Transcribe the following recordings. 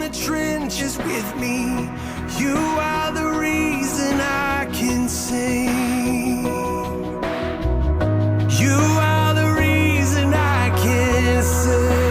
the trenches with me. You are the reason I can sing. You are the reason I can sing.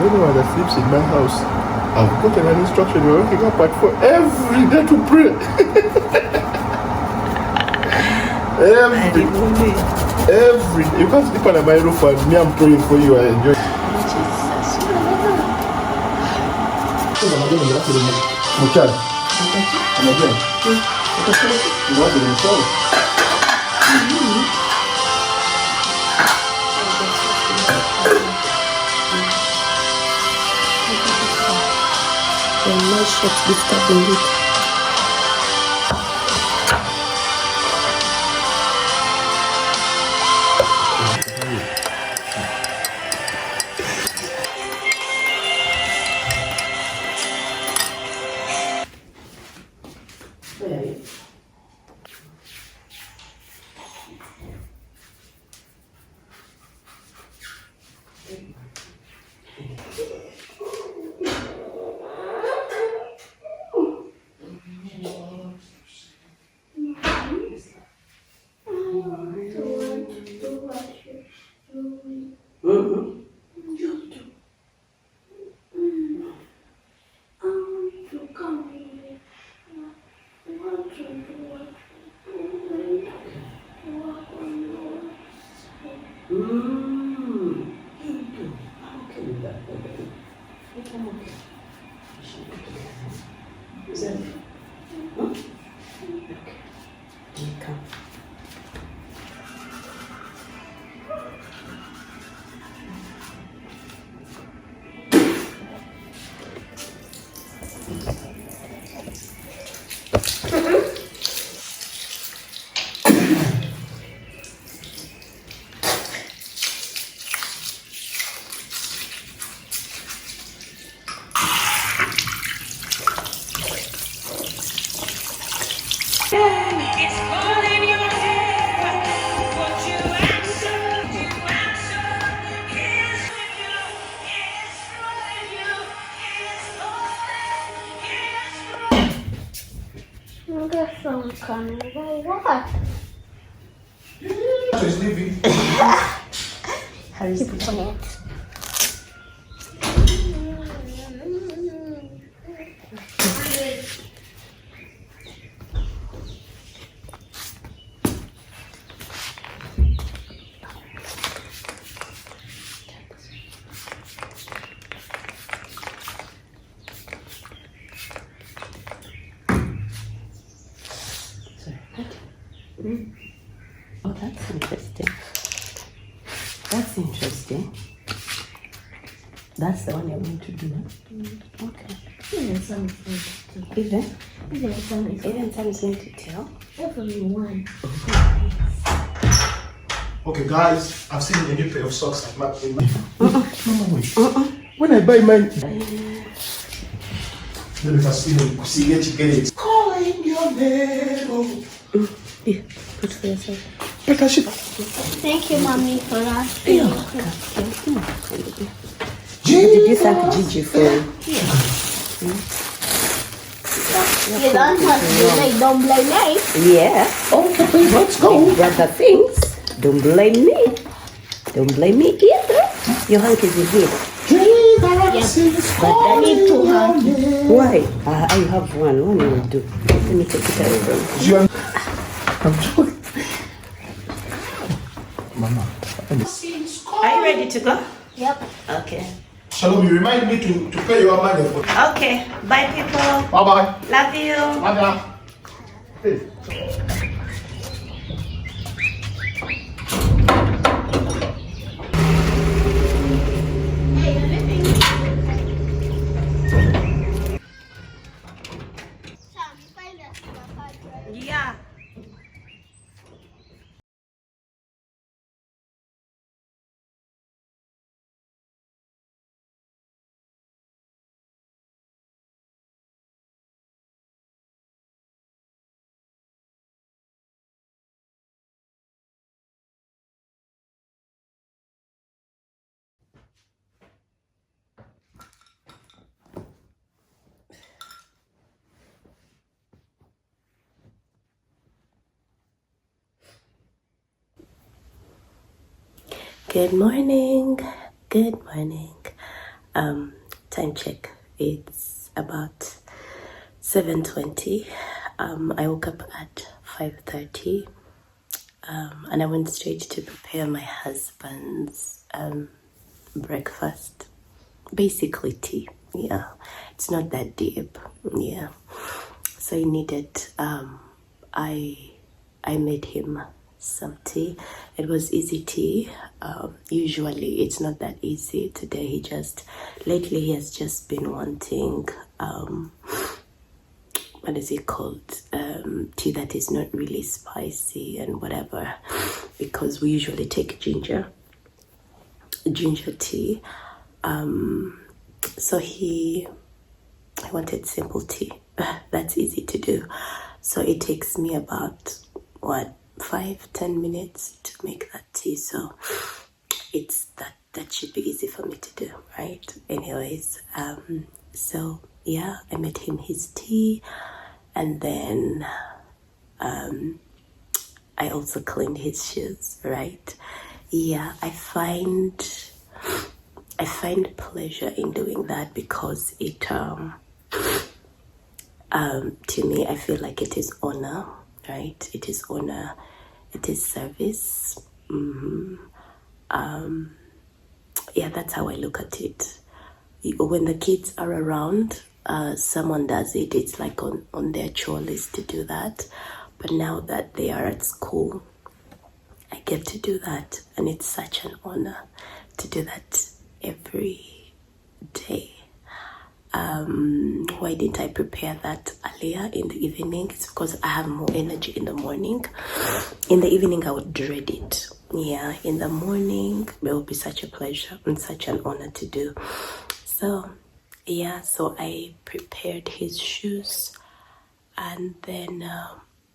Anyone that sleeps in my house, I've gotten an instruction. You're waking up at 4 every day to pray. every day. You can't sleep under my roof and me, I'm praying for you. I enjoy it. My shirt disturbing it. How is it? Sorry. Oh, that's interesting. That's interesting. That's the one I want to do. Huh? Okay. Even some is going to tell. Even Some is some is going to tell. everyone. Okay, guys, I've seen a new pair of socks at my. No, wait. When I buy mine, then if I see them, see it, you get it. Calling your name. Yeah, put for yourself. Better shit. Thank you, mommy, for that. Did you thank Gigi for? You don't have to like, don't blame me. Yeah. Okay, let's go. Brother things. Don't blame me. Don't blame me either. Your hanky is here. But I need two hands. Why? I have one. One will do. Let me take it away from you. I'm joking. Mama. Are you ready to go? Yep. Okay. Shalom, you remind me to pay your money for. Okay. Bye, people. Bye bye. Love you. Bye. Hey. Yeah. Good morning. Good morning. Time check. It's about 7:20. I woke up at 5:30. And I went straight to prepare my husband's breakfast. Basically tea. Yeah. It's not that deep. Yeah. So he needed I made him some tea. It was easy tea. Usually it's not that easy. Today lately he has just been wanting what is it called? Tea that is not really spicy and whatever, because we usually take ginger tea. So he wanted simple tea. That's easy to do. So it takes me about 5-10 minutes to make that tea. So it's that should be easy for me to do, right? Anyways, so yeah, I made him his tea, and then I also cleaned his shoes, right? Yeah, I find pleasure in doing that because it to me, I feel like it is honor, right? It is honor, it is service. Yeah, that's how I look at it. When the kids are around, someone does it. It's like on their chore list to do that. But now that they are at school, I get to do that, and it's such an honor to do that every day. Why didn't I prepare that earlier in the evening? It's because I have more energy in the morning. In the evening, I would dread it. Yeah, in the morning, it will be such a pleasure and such an honor to do. So, yeah, so I prepared his shoes, and then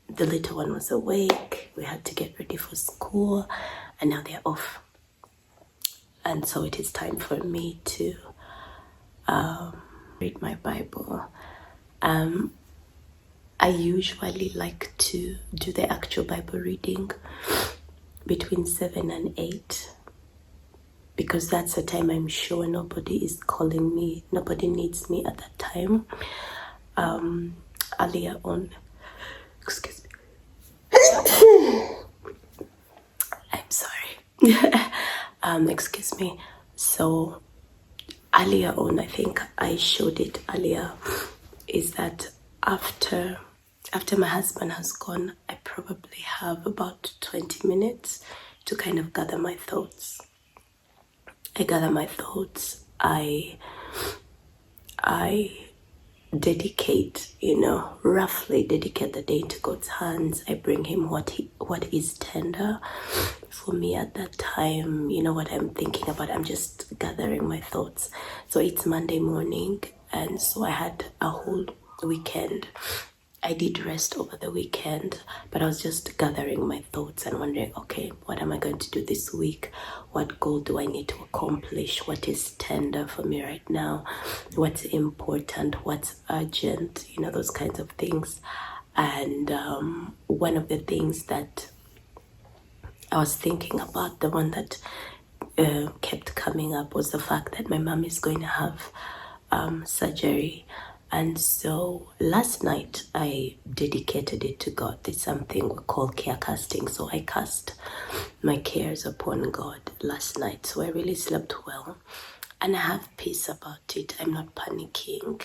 the little one was awake. We had to get ready for school, and now they're off. And so it is time for me to read my Bible. I usually like to do the actual Bible reading between 7 and 8, because that's the time I'm sure nobody is calling me, nobody needs me at that time. Earlier on, excuse me, I'm sorry. Excuse me. So earlier on, I think I showed it earlier, is that after after my husband has gone, I probably have about 20 minutes to kind of gather my thoughts. I gather my thoughts. I dedicate, roughly dedicate the day into God's hands. I bring him what is tender for me at that time. What I'm thinking about. I'm just gathering my thoughts. So it's Monday morning, and so I had a whole weekend. I did rest over the weekend, but I was just gathering my thoughts and wondering, okay, what am I going to do this week? What goal do I need to accomplish? What is tender for me right now? What's important? What's urgent? Those kinds of things. And one of the things that I was thinking about, the one that kept coming up, was the fact that my mom is going to have surgery. And so last night I dedicated it to God. It's something we call care casting. So I cast my cares upon God last night. So I really slept well and I have peace about it. I'm not panicking.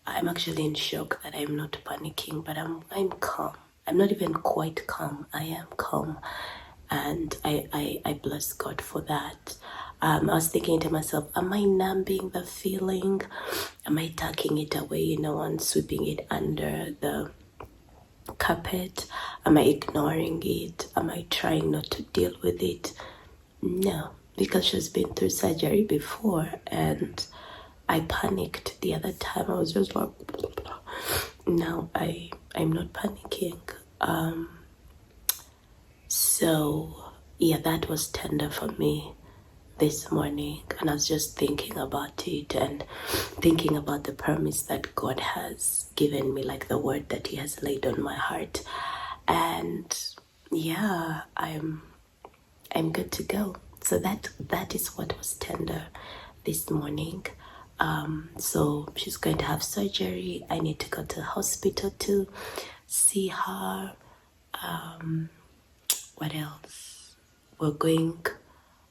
I'm actually in shock that I'm not panicking, but I'm calm. I'm not even quite calm. I am calm. And I bless God for that. I was thinking to myself, am I numbing the feeling? Am I tucking it away, and sweeping it under the carpet? Am I ignoring it? Am I trying not to deal with it? No, because she's been through surgery before and I panicked the other time. I was just like, no, I'm not panicking. So yeah, that was tender for me this morning, and I was just thinking about it and thinking about the promise that God has given me, like the word that he has laid on my heart. And yeah, I'm good to go. So that is what was tender this morning. So she's going to have surgery. I need to go to the hospital to see her. What else? We're going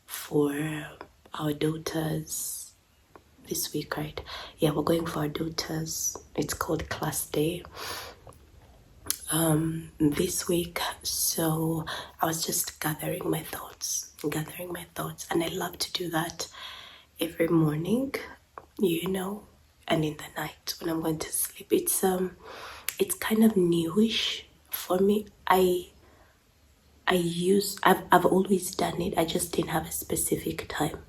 for our daughters this week, right? Yeah, we're going for our daughters. It's called class day this week. So I was just gathering my thoughts, and I love to do that every morning, and in the night when I'm going to sleep. It's kind of newish for me. I've always done it. I just didn't have a specific time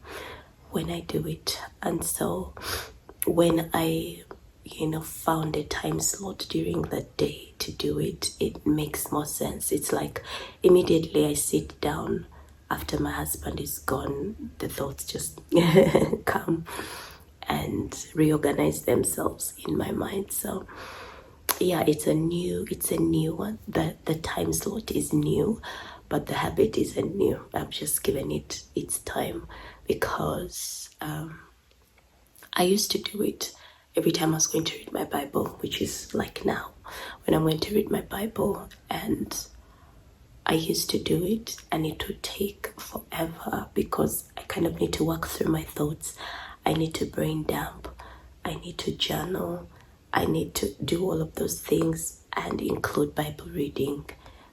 when I do it. And so when I, found a time slot during the day to do it, it makes more sense. It's like immediately I sit down after my husband is gone, the thoughts just come and reorganize themselves in my mind. So yeah, it's a new one. The time slot is new, but the habit isn't new. I've just given it its time because I used to do it every time I was going to read my Bible, which is like now when I'm going to read my Bible, and I used to do it and it would take forever because I kind of need to work through my thoughts. I need to brain dump. I need to journal. I need to do all of those things and include Bible reading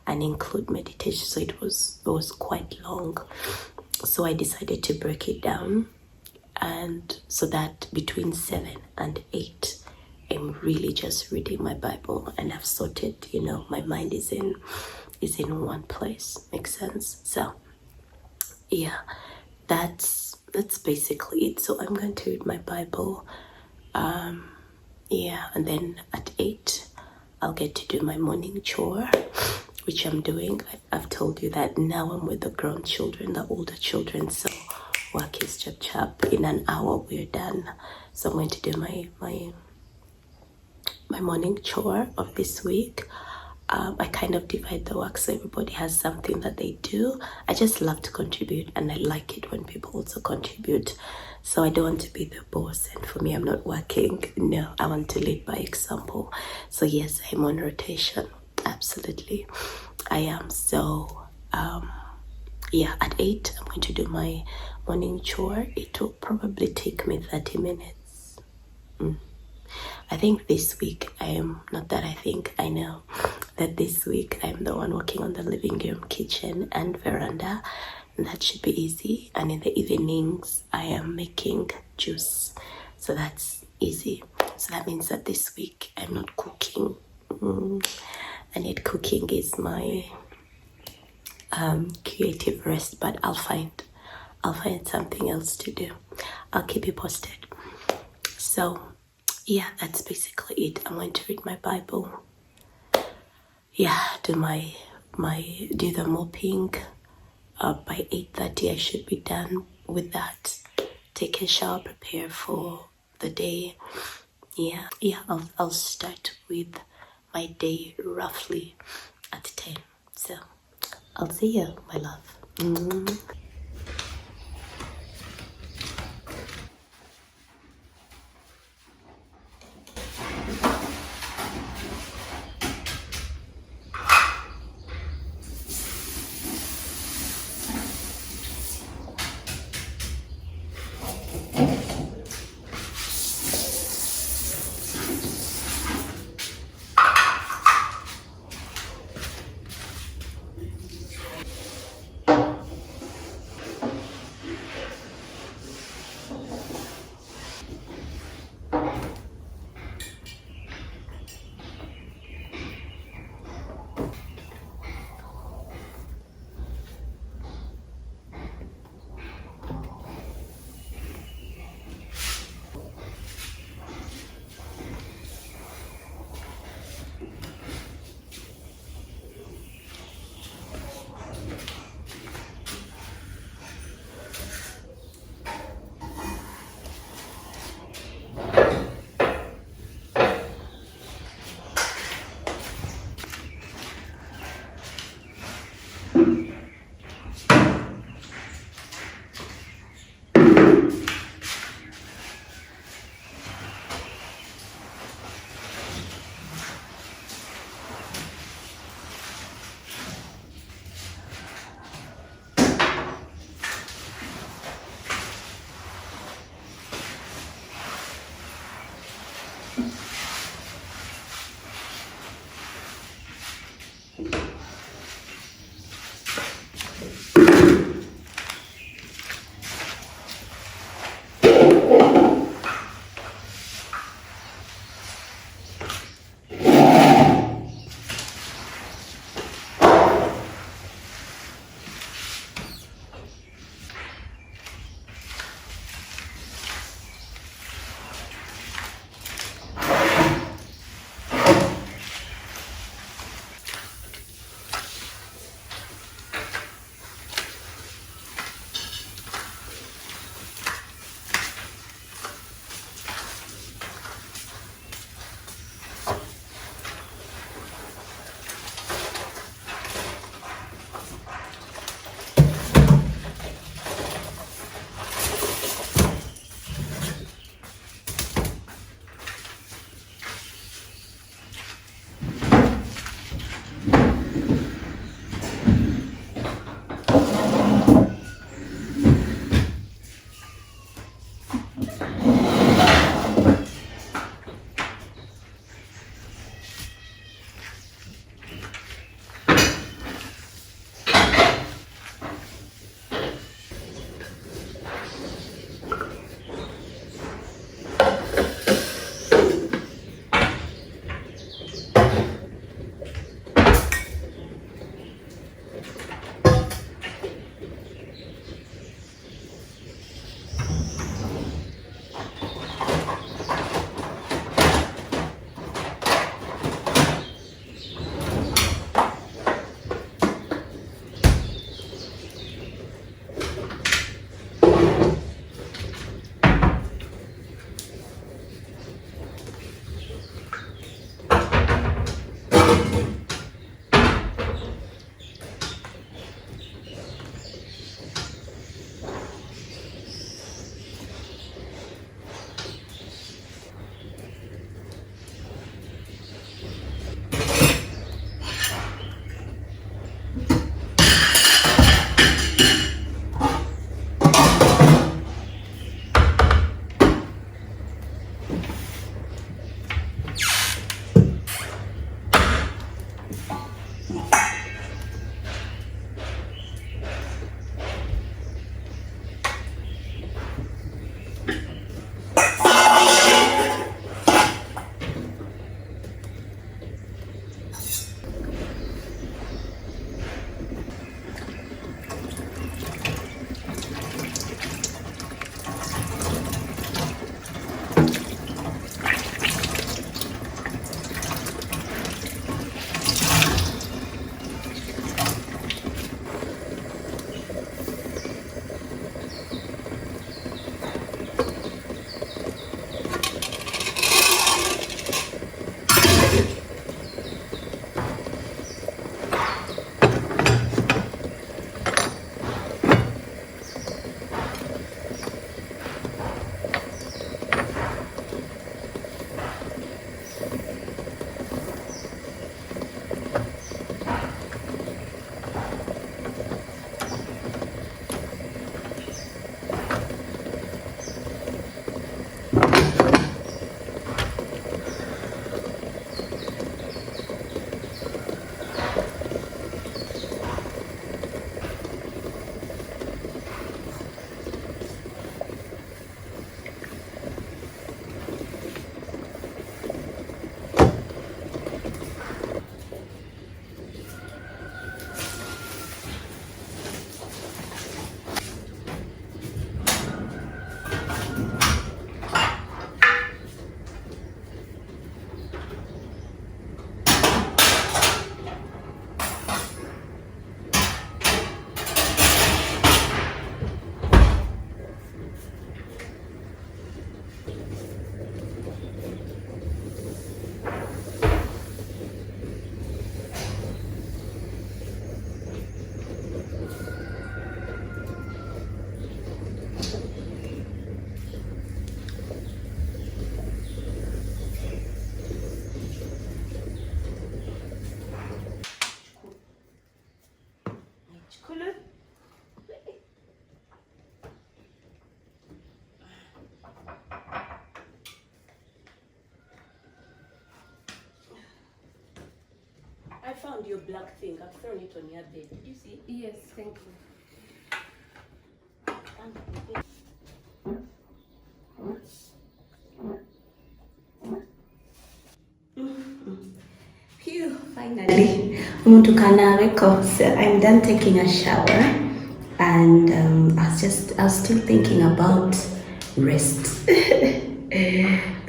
and include meditation. So it was quite long. So I decided to break it down, and so that between 7 and 8, I'm really just reading my Bible, and I've sorted. My mind is in one place. Makes sense? So yeah, that's basically it. So I'm going to read my Bible. Yeah, and then at 8, I'll get to do my morning chore, which I'm doing. I've told you that now I'm with the grown children, the older children, so work is chap. In an hour, we're done. So I'm going to do my morning chore of this week. I kind of divide the work so everybody has something that they do. I just love to contribute, and I like it when people also contribute. So I don't want to be the boss, and for me, I'm not working. No, I want to lead by example. So yes, I'm on rotation. Absolutely, I am. So yeah, at 8, I'm going to do my morning chore. It will probably take me 30 minutes. I think this week I am, not that I think, I know that this week I'm the one working on the living room, kitchen and veranda, and that should be easy. And in the evenings I am making juice, so that's easy. So that means that this week I'm not cooking. And cooking is my creative rest, but I'll find something else to do. I'll keep you posted. So yeah, that's basically it. I'm going to read my Bible. Yeah, do the mopping. By 8:30 I should be done with that. Take a shower, prepare for the day. Yeah, I'll start with my day roughly at 10. So I'll see you, my love. found your black thing. I've thrown it on your bed. Did you see? Yes, thank you. Phew, finally. So I'm done taking a shower, and I was still thinking about rest.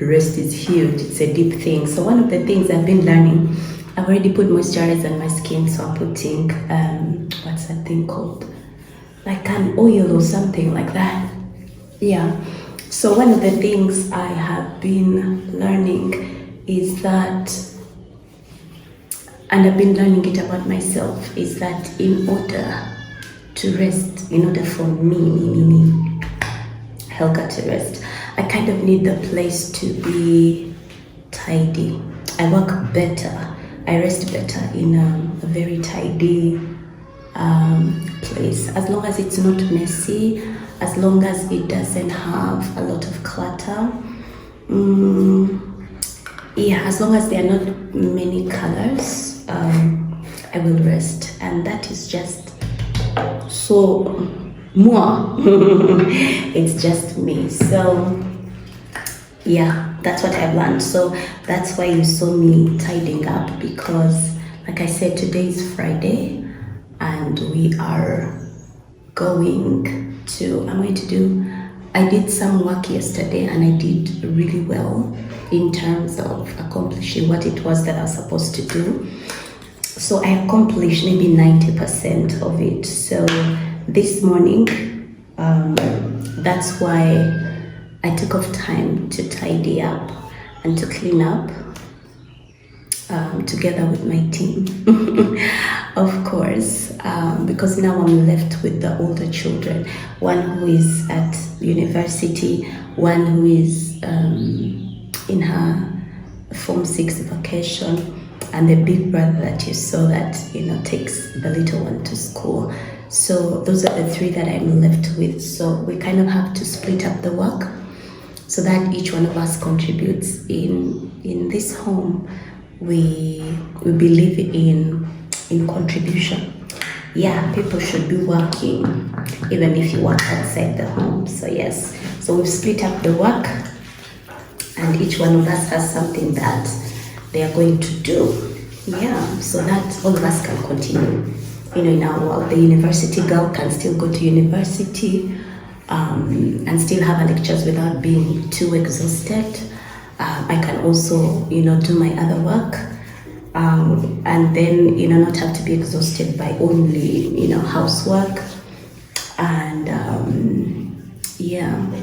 Rest is huge. It's a deep thing. So one of the things I've been learning, I've already put moisturizer on my skin, so I'm putting what's that thing called? Like an oil or something like that. Yeah. So one of the things I have been learning is that, and I've been learning it about myself, is that in order to rest, in order for me, Helga, to rest, I kind of need the place to be tidy. I work better, I rest better in a very tidy place. As long as it's not messy, as long as it doesn't have a lot of clutter. Yeah, as long as there are not many colors, I will rest. And that is just so moi. It's just me. So yeah, that's what I've learned. So that's why you saw me tidying up, because like I said, today is Friday and we are going to, I did some work yesterday and I did really well in terms of accomplishing what it was that I was supposed to do. So I accomplished maybe 90% of it. So this morning, that's why I took off time to tidy up and to clean up together with my team. Of course, because now I'm left with the older children, one who is at university, one who is in her Form 6 vacation, and the big brother that you saw that, takes the little one to school. So those are the three that I'm left with. So we kind of have to split up the work so that each one of us contributes. In this home, we believe in contribution. Yeah, people should be working even if you work outside the home. So yes, so we've split up the work and each one of us has something that they are going to do. Yeah, so that all of us can continue. In our world, the university girl can still go to university and still have her lectures without being too exhausted. I can also, do my other work and then, not have to be exhausted by only, housework. And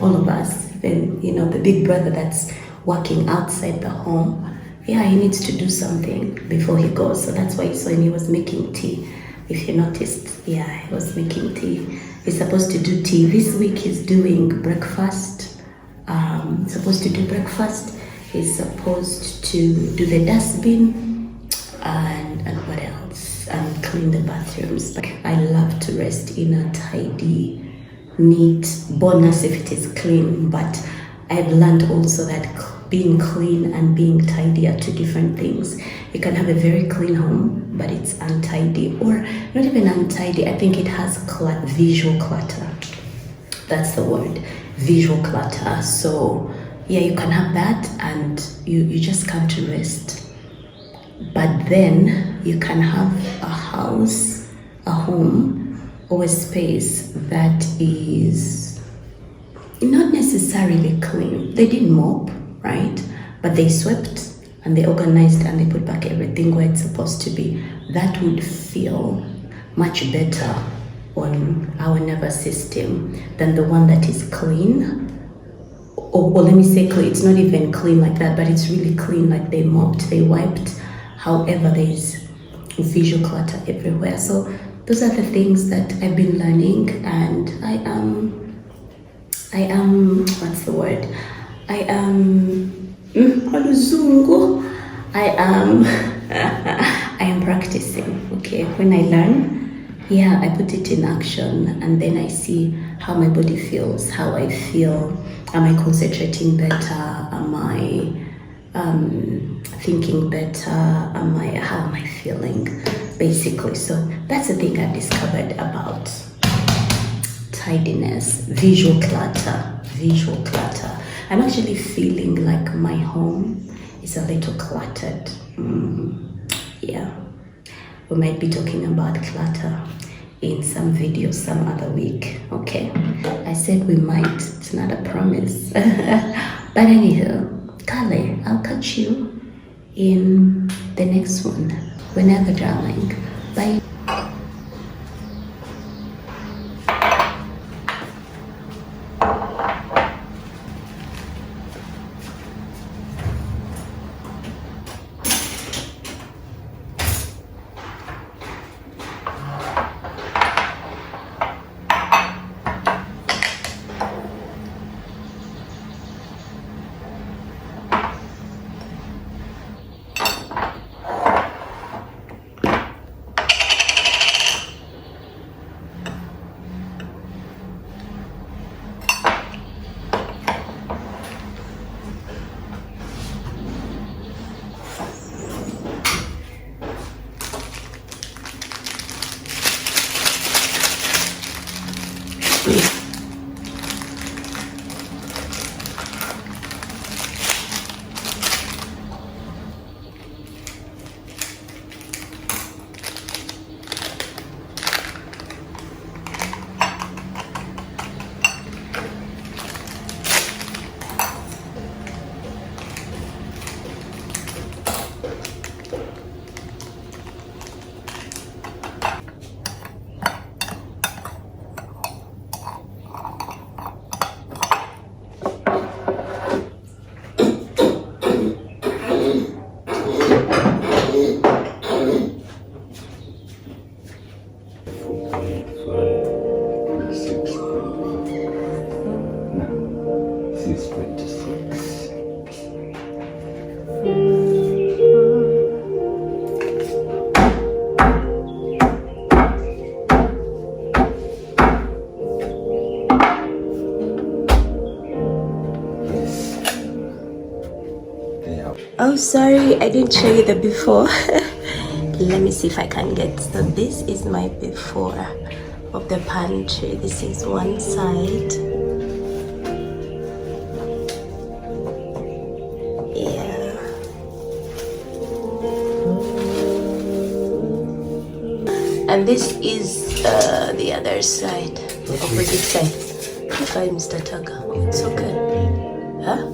all of us, even, the big brother that's working outside the home, he needs to do something before he goes. So that's why you saw him, he was making tea. If you noticed, he was making tea. He's supposed to do tea. This week he's doing breakfast. Supposed to do breakfast. He's supposed to do the dustbin and what else? And clean the bathrooms. I love to rest in a tidy, neat, bonus if it is clean. But I've learned also that being clean and being tidy are two different things. You can have a very clean home, but it's untidy, or not even untidy. I think it has visual clutter. That's the word, visual clutter. So you can have that and you just come to rest. But then you can have a house, a home, or a space that is not necessarily clean. They didn't mop, right? But they swept and they organized and they put back everything where it's supposed to be. That would feel much better on our nervous system than the one that is clean. Or let me say clean, it's not even clean like that, but it's really clean, like they mopped, they wiped. However, there's visual clutter everywhere. So those are the things that I've been learning, and I am, what's the word? I am practicing. Okay, when I learn, I put it in action, and then I see how my body feels, how I feel. Am I concentrating better? Am I thinking better? How am I feeling? Basically, so that's the thing I discovered about tidiness, visual clutter. I'm actually feeling like my home is a little cluttered. Yeah, we might be talking about clutter in some video some other week. Okay, I said we might, it's not a promise. But anyhow, Kale, I'll catch you in the next one whenever, darling. Bye. Oh, sorry, I didn't show you the before. Let me see if I can get. So this is my before of the pantry. This is one side. Yeah. And this is the other side, opposite side. Hi, Mr. Taga. It's okay. Huh?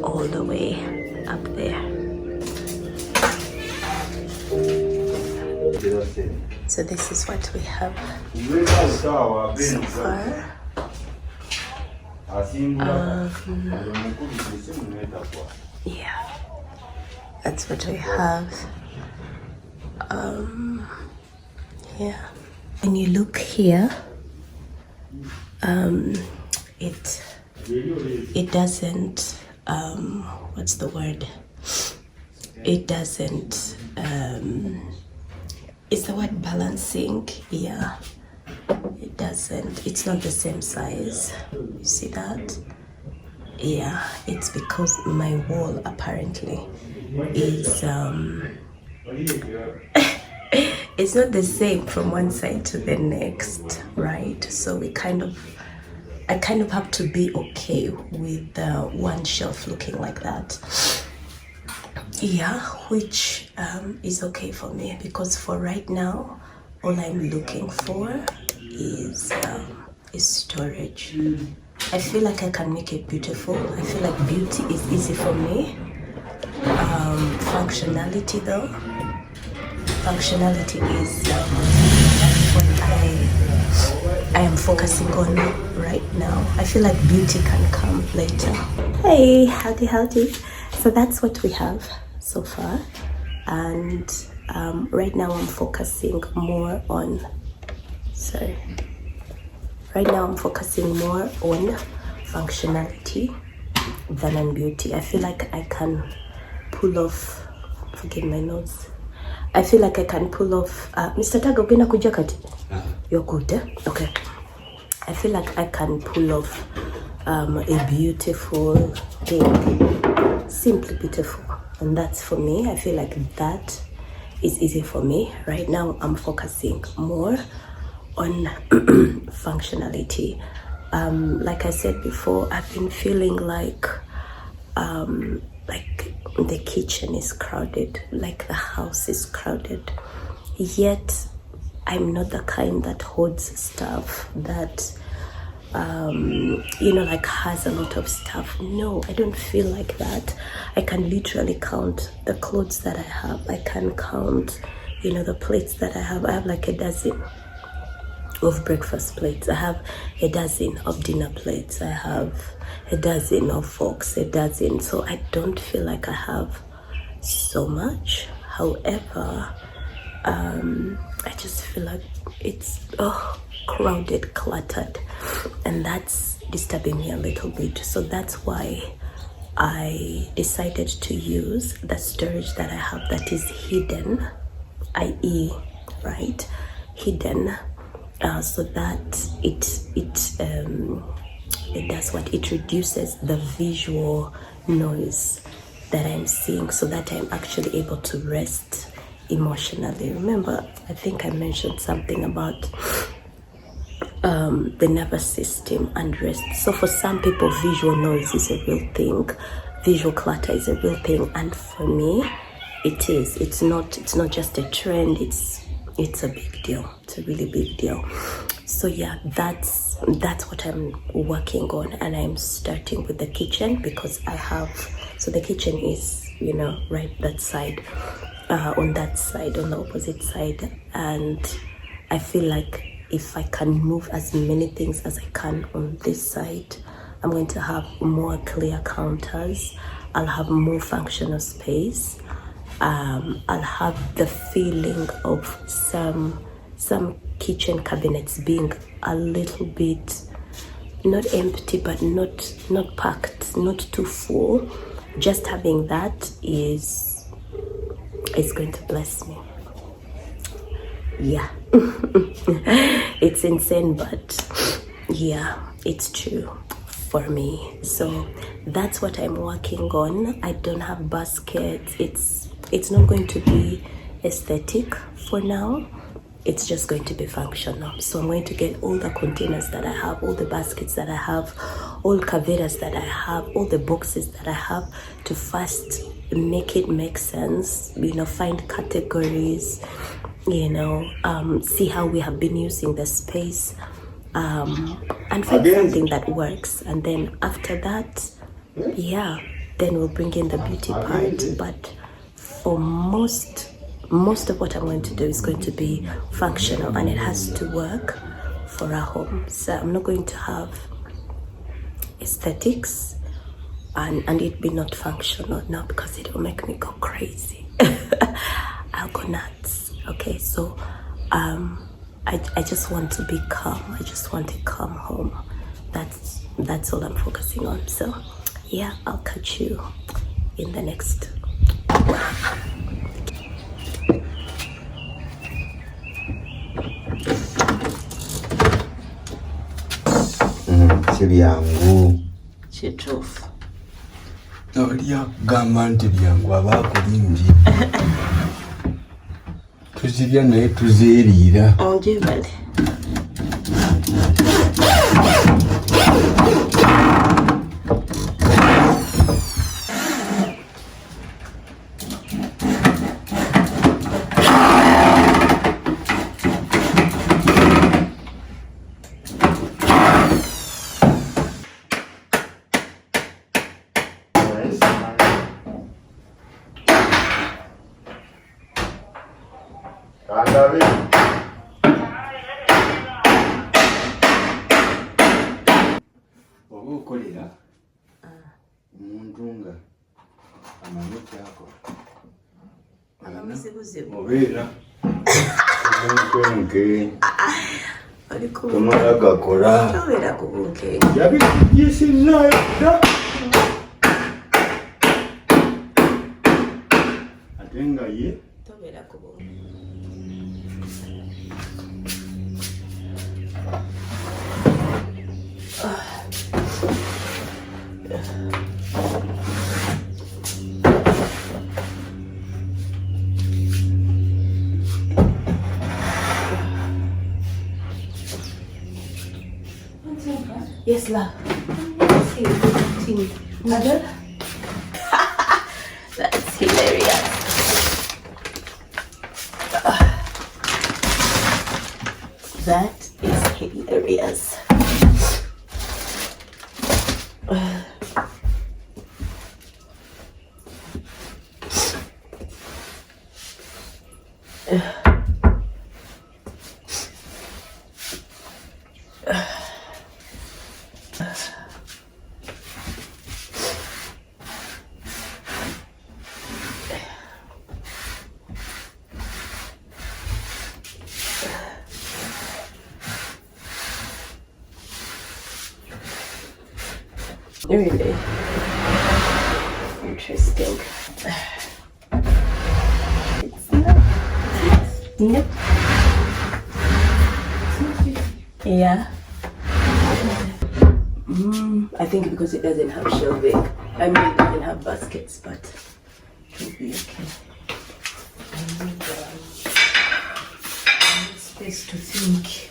All the way up there. So this is what we have so far. Yeah, that's what we have. Yeah, when you look here, it doesn't what's the word? It doesn't is the word balancing? Yeah, it doesn't. It's not the same size. You see that? Yeah, it's because my wall apparently is it's not the same from one side to the next, right? So I kind of have to be okay with one shelf looking like that. Yeah, which is okay for me, because for right now, all I'm looking for is storage. I feel like I can make it beautiful. I feel like beauty is easy for me. Functionality though, functionality is what I am focusing on right now. I feel like beauty can come later. Hey, howdy. So that's what we have so far. and right now I'm focusing more on functionality than on beauty. I feel like I can pull off, forgive my nose, I feel like I can pull off Mr. Taga ugenda kuja kati? You're good, eh? Okay. I feel like I can pull off a beautiful thing, simply beautiful, and that's for me. I feel like that is easy for me. Right now I'm focusing more on functionality. Like I said before, I've been feeling like the kitchen is crowded, like the house is crowded, yet I'm not the kind that hoards stuff, that like has a lot of stuff. No, I don't feel like that. I can literally count the clothes that I have. I can count the plates that I have. I have like a dozen of breakfast plates. I have a dozen of dinner plates. I have a dozen of forks, a dozen. So I don't feel like I have so much. However, I just feel like it's crowded, cluttered, and that's disturbing me a little bit. So that's why I decided to use the storage that I have that is hidden, i.e., right, hidden, so that it does what? It reduces the visual noise that I'm seeing, so that I'm actually able to rest emotionally. Remember, I think I mentioned something about the nervous system and rest. So for some people, visual noise is a real thing, visual clutter is a real thing, and for me it is. It's not just a trend, it's a big deal. It's a really big deal. So yeah, that's what I'm working on, and I'm starting with the kitchen because the kitchen is right that side, on that side, on the opposite side, and I feel like if I can move as many things as I can on this side, I'm going to have more clear counters, I'll have more functional space, I'll have the feeling of some kitchen cabinets being a little bit not empty, but not packed, not too full. Just having that is going to bless me. Yeah. It's insane, but yeah, it's true for me. So that's what I'm working on. I don't have baskets. It's not going to be aesthetic for now. It's just going to be functional. So I'm going to get all the containers that I have, all the baskets that I have, all caveras that I have, all the boxes that I have, to first make it make sense, find categories, see how we have been using the space, and find something that works. And then after that, then we'll bring in the beauty part. But for most of what I'm going to do is going to be functional, and it has to work for our home. So I'm not going to have aesthetics and it be not functional now, because it will make me go crazy. I'll go nuts. Okay, so I just want to be calm. I just want a calm home. That's all I'm focusing on. So yeah, I'll catch you in the next. Sibyangu Kituufu. oli akugamba nti byangu abaakulimbye tuzirya naye tuzeeriira. Onjibale. Oba okolera omuntu nga amanyi kyakola obeera obunkwenke tomala gakola yabigyesinnayo dda ate nga ye Yes, love. Mother? That's hilarious. That is hilarious. Really interesting. It's not. Nope. Yeah. I think because it doesn't have shelving. I mean, it doesn't have baskets, but it'll be okay. I need space to think.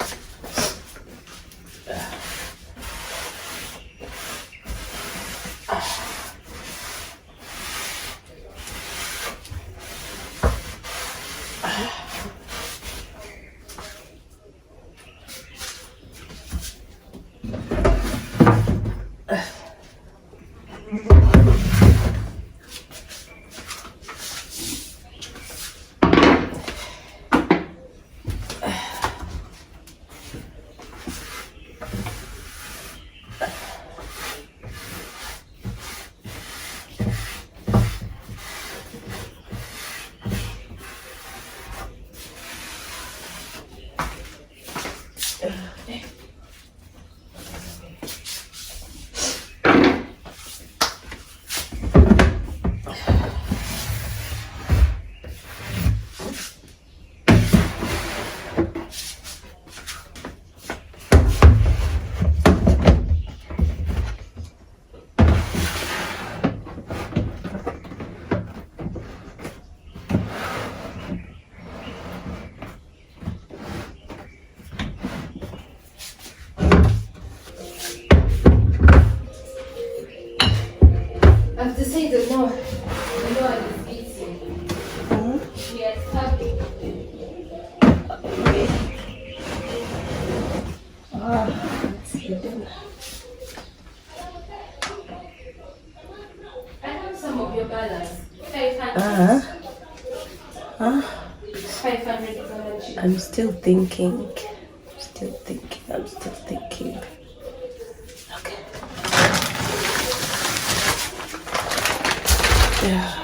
I'm still thinking. I'm still thinking. Okay. Yeah.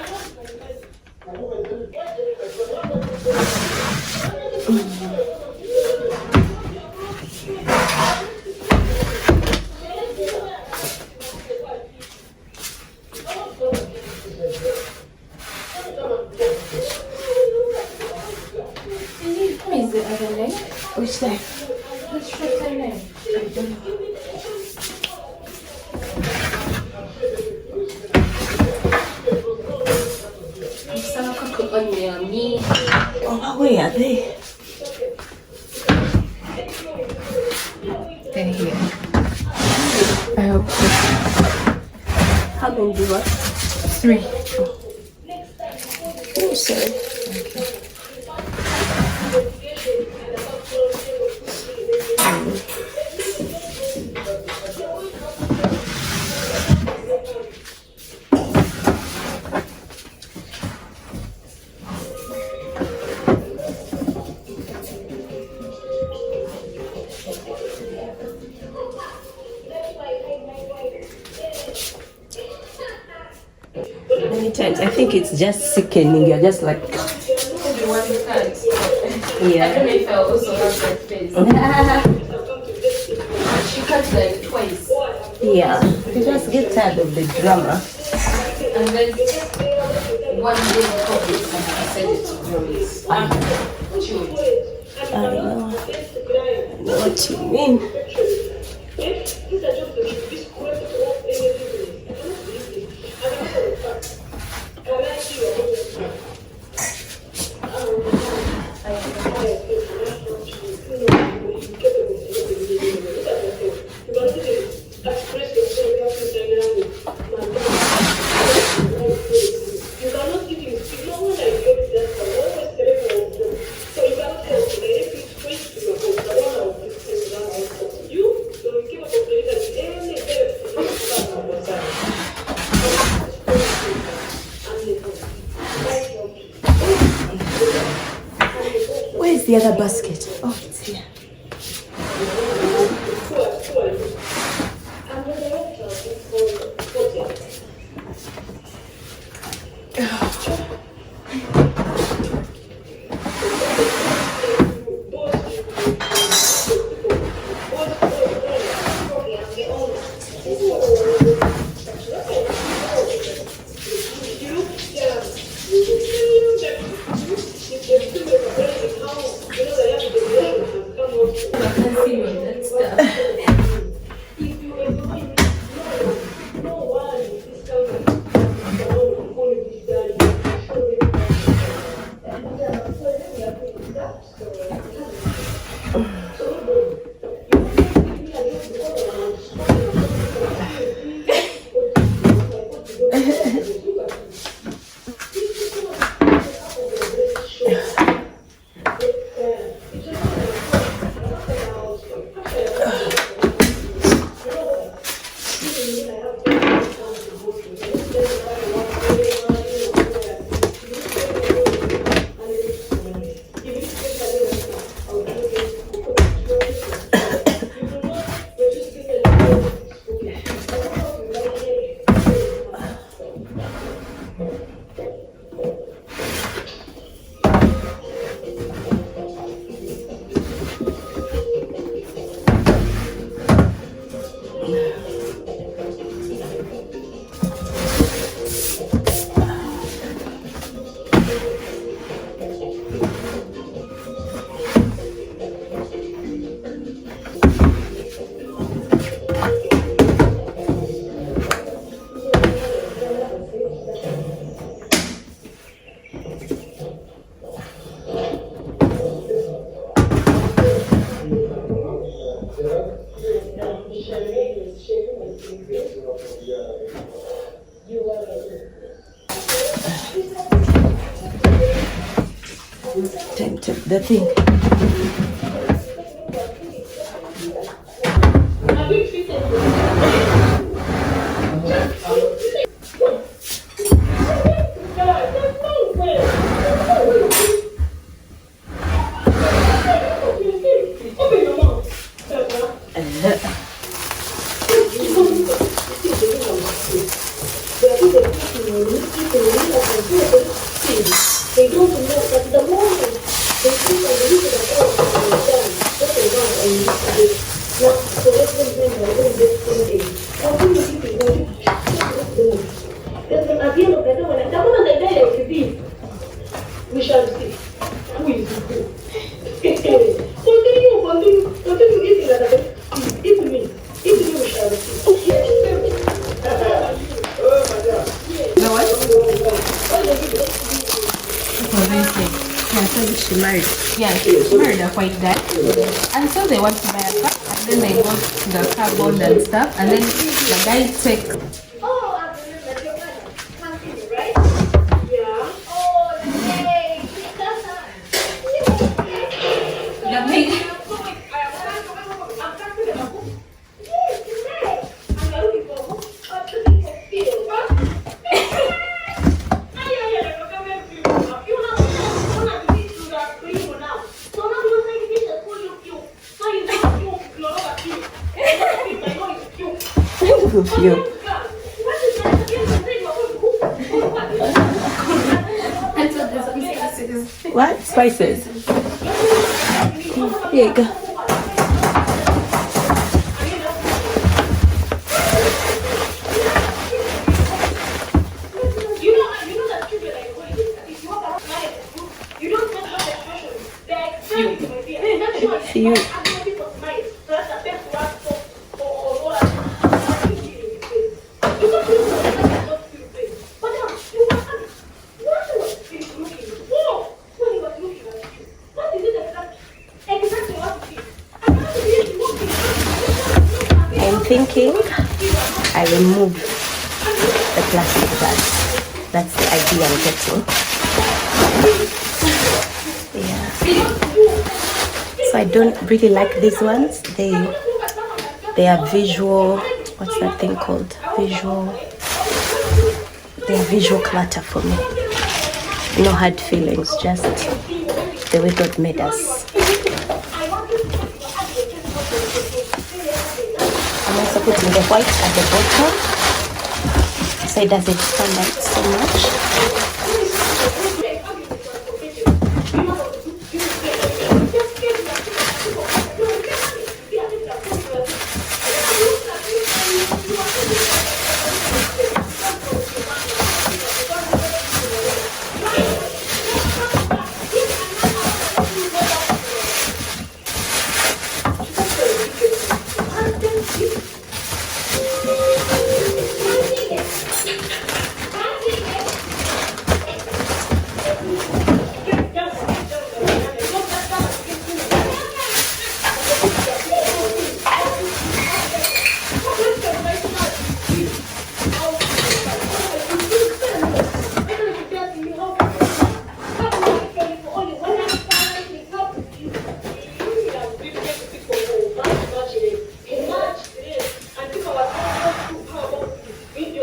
Which name? Let's try their name. I don't know. Oh, where are they? They're here. I hope so. How many do you want? 3. Oh, sorry. Many times I think it's just sickening. You're just like one cut. Yeah. I don't know if I also have that face. She cut like twice. Yeah. You just get tired of the drama. And then one day probably I decided to grow it. Chew it. I know what you mean. Where's the other basket? Oh, it's here. The thing. We shall see. Who is continue eating like that. Eat me, we shall see. The what? She married. Yeah, she married a white guy. And so they want to buy a car. And then they go to the car bond and stuff. And then the guy take. Oh, I believe that your mother can't see me, right? Yeah. Oh, yay. The big. Of you. And so this What? Spices. Here you go. You. I'm thinking I remove the plastic bags. That's the idea I'm getting. Yeah. So I don't really like these ones. They are visual. What's that thing called? They are visual clutter for me. No hard feelings, just the way God made us. I'm also putting the white at the bottom so it doesn't stand out so much.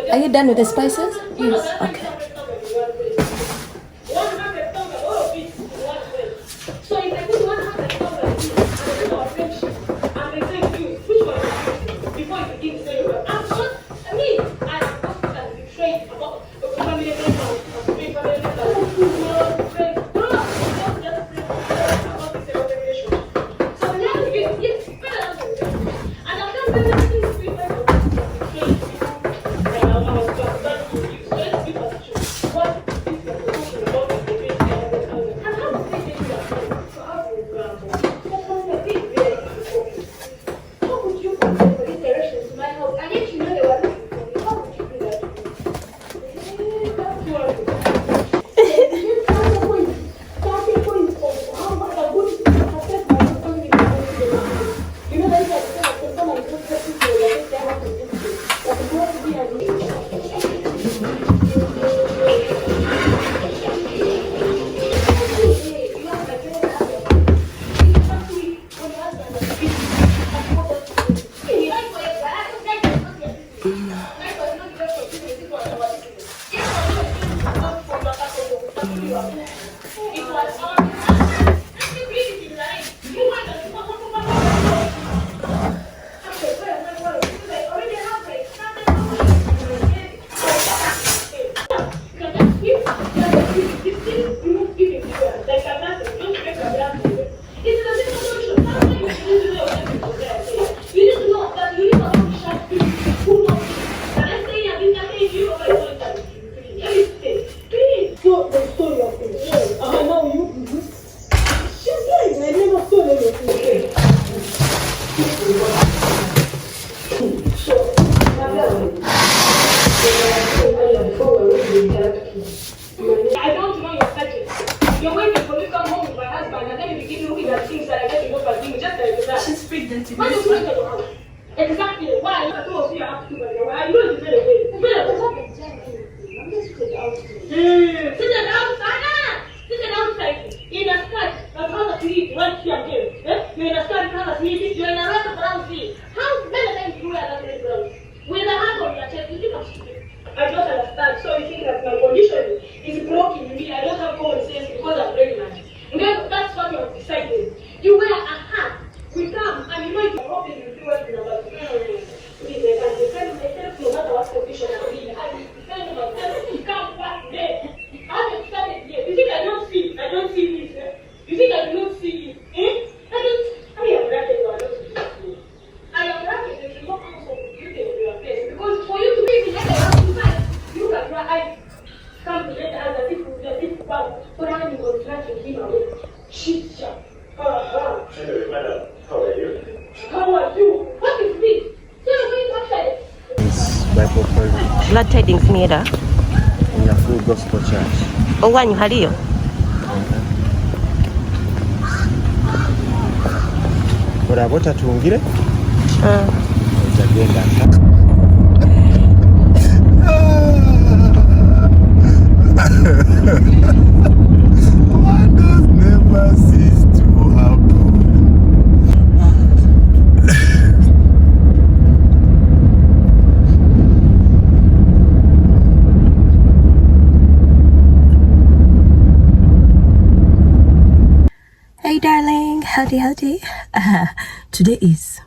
Are you done with the spices? Yes. Okay. I don't know your setting. You're waiting for me to come home with my husband and then you begin looking at things that I get to know by doing just like that. She's pregnant. Why don't you look at your house? Exactly. Why? I told you I have to do my way. I know it's very way. I'm just sit outside. Sit outside. In a skirt. That's how to eat. Right here again. You're in a skirt. You're in a red brown thing. How better than you wear that red brown? With a hand on your chest, you think I'm stupid? I don't understand. So you think that my condition is broken in me? I don't have common sense because I'm pregnant. And then that's what you're deciding. You wear a hat. We come and you know you're hoping you do what you're about. Please, I can defend myself no matter what condition I'm in. I can defend myself. You can't back there. I'm excited here. You think I don't see? I don't see you will threaten him away. Shit, yeah. Hello, madam. How are you? How are you? What is this? Tell me outside. It's Bible Praise Glad tidings niera. in a full gospel church. Owanyu haliyo. Orabota tungire? Ojagenda. Wonders never cease to happen. Hey darling, howdy. Today is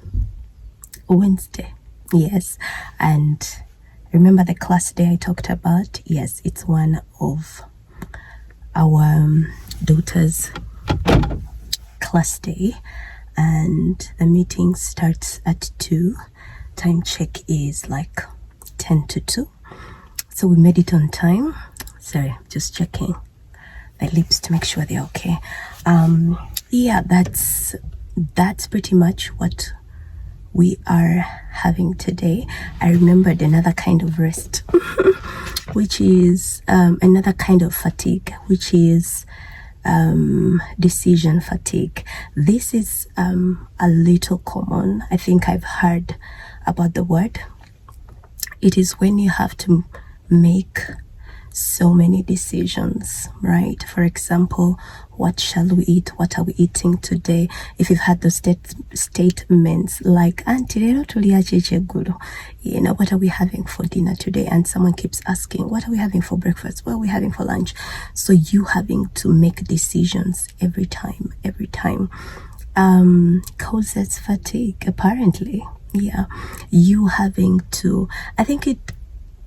Wednesday, yes, and remember the class day I talked about? Yes, it's one of our daughter's class day, and the meeting starts at 2. Time check is like 10 to 2, so we made it on time. Sorry, just checking the lips to make sure they're okay. Yeah, that's pretty much what we are having today. I remembered another kind of rest, which is another kind of fatigue, which is decision fatigue. This is a little common. I think I've heard about the word. It is when you have to make so many decisions, right? For example, what shall we eat? What are we eating today? If you've had those statements like, Auntie, lero tuliache chegulu, you know, what are we having for dinner today? And someone keeps asking, what are we having for breakfast? What are we having for lunch? So you having to make decisions every time, causes fatigue, apparently. Yeah, you having to, I think it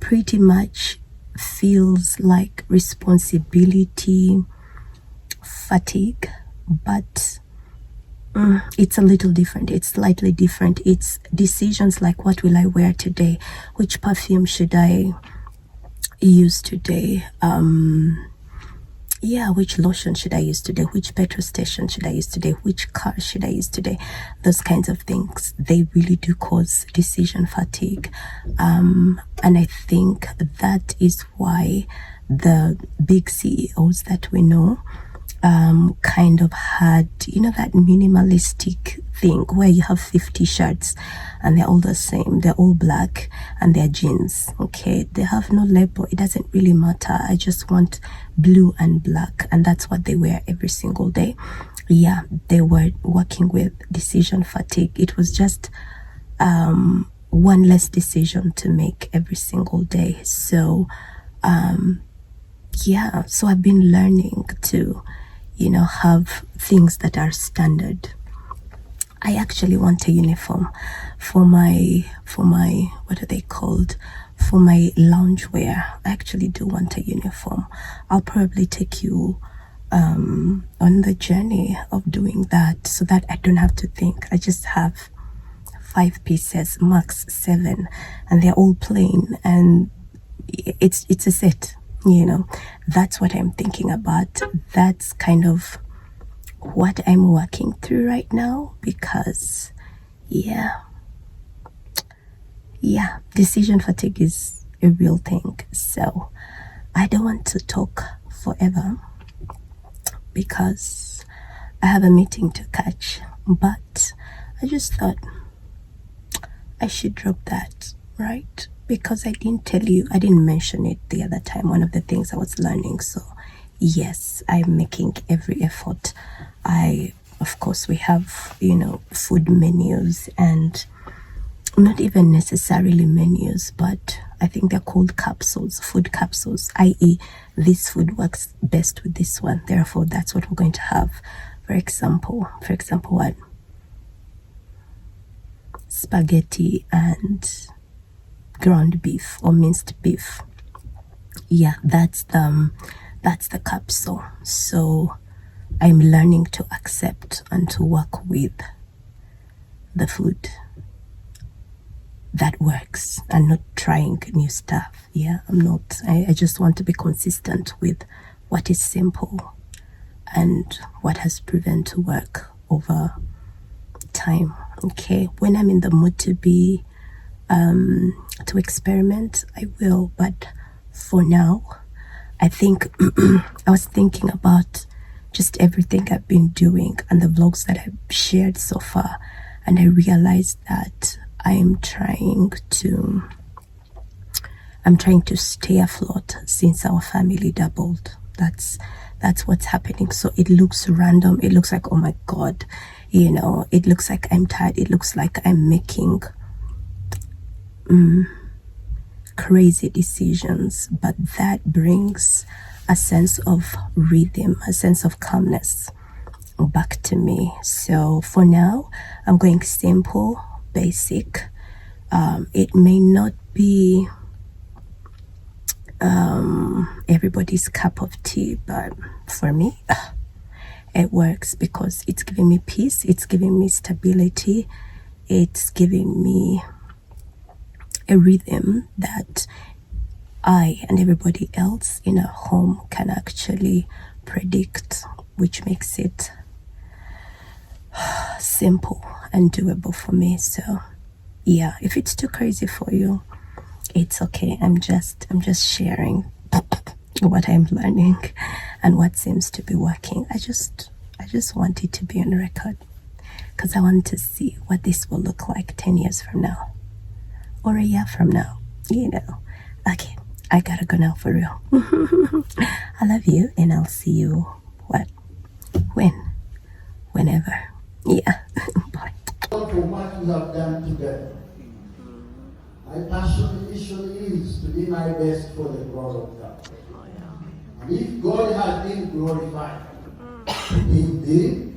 pretty much feels like responsibility fatigue, but it's a little different. It's slightly different. It's decisions like, what will I wear today? Which perfume should I use today? Which lotion should I use today? Which petrol station should I use today? Which car should I use today? Those kinds of things, they really do cause decision fatigue. And I think that is why the big CEOs that we know kind of had, you know, that minimalistic thing where you have 50 shirts and they're all the same, they're all black, and they're jeans, okay? They have no label. It doesn't really matter. I just want blue and black, and that's what they wear every single day. Yeah, they were working with decision fatigue. It was just one less decision to make every single day. So so I've been learning to, you know, have things that are standard. I actually want a uniform for my what are they called, for my loungewear. I actually do want a uniform. I'll probably take you on the journey of doing that, so that I don't have to think. I just have 5 pieces, max 7, and they're all plain, and it's a set, you know. That's what I'm thinking about. That's kind of what I'm working through right now, because decision fatigue is a real thing. So I don't want to talk forever because I have a meeting to catch, but I just thought I should drop that, right? Because I didn't mention it the other time, one of the things I was learning. So yes, I'm making every effort. Of course, we have, you know, food menus, and not even necessarily menus, but I think they're called capsules, food capsules, i.e. this food works best with this one, therefore that's what we're going to have. For example, what? Spaghetti and ground beef or minced beef. Yeah, that's the capsule. So I'm learning to accept and to work with the food that works and not trying new stuff. Yeah, I'm not. I just want to be consistent with what is simple. and what has proven to work over time. Okay, when I'm in the mood to be to experiment, I will, but for now, I think I was thinking about just everything I've been doing and the vlogs that I've shared so far, and I realized that I'm trying to stay afloat since our family doubled. That's what's happening. So it looks random. It looks like, oh my God, you know, it looks like I'm tired. It looks like I'm making crazy decisions, but that brings a sense of rhythm, a sense of calmness back to me. So for now, I'm going simple, basic. It may not be everybody's cup of tea, but for me, it works because it's giving me peace, it's giving me stability, it's giving me a rhythm that I and everybody else in a home can actually predict, which makes it simple and doable for me. So yeah, if it's too crazy for you, it's okay. I'm just sharing what I'm learning and what seems to be working. I just want it to be on record because I want to see what this will look like 10 years from now or a year from now, you know. Okay, I gotta go now for real. I love you, and I'll see you whenever. Yeah. Bye. For what we have done together. My passion initially is to be my best for the glory of God. And if God has been glorified in thee,